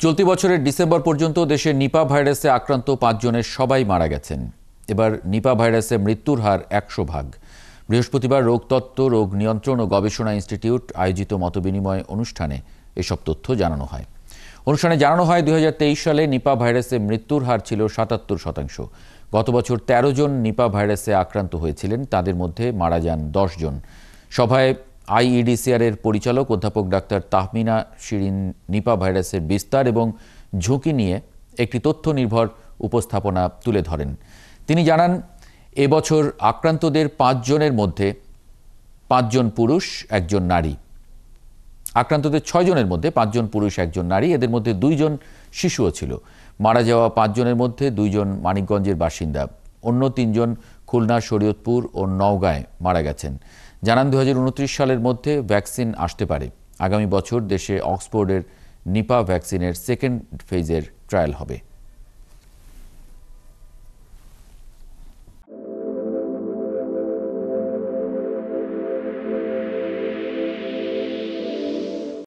চলতি বছরের ডিসেম্বর পর্যন্ত দেশে নিপা ভাইরাসে আক্রান্ত 5 জনের সবাই মারা গেছেন। এবার নিপা ভাইরাসে মৃত্যুর হার 100%। বৃহস্পতিবার রোগতত্ত্ব, রোগ নিয়ন্ত্রণ ও গবেষণা ইনস্টিটিউট আয়োজিত মতবিনিময় অনুষ্ঠানে এসব তথ্য জানানো হয়। অনুষ্ঠানে জানানো হয় 2023 সালে নিপা ভাইরাসে মৃত্যুর হার ছিল 77%। গত বছর 13 জন নিপা ভাইরাসে আক্রান্ত হয়েছিলেন, তাদের মধ্যে মারা যান 10 জন। সভায় আইইডিসিআর এর পরিচালক অধ্যাপক ডাক্তার তাহমিনা শিরিন নিপা ভাইরাসের বিস্তার এবং ঝুঁকি নিয়ে একটি তথ্য নির্ভর উপস্থাপনা তুলে ধরেন। তিনি জানান, এবছর আক্রান্তদের 5 জনের মধ্যে 5 জন পুরুষ, 1 জন নারী। আক্রান্তদের 6 জনের মধ্যে 5 জন পুরুষ, 1 জন নারী। এদের মধ্যে 2 জন শিশুও ছিল। মারা যাওয়া 5 জনের মধ্যে 2 জন মানিকগঞ্জের বাসিন্দা। অন্য 3 জন খুলনা, শরীয়তপুর ও নওগাঁয় মারা গেছেন। জানান, 2029 সালের মধ্যে ভ্যাকসিন আসতে পারে। আগামী বছর দেশে অক্সফোর্ডের নিপা ভ্যাকসিনের সেকেন্ড ফেজের ট্রায়াল হবে।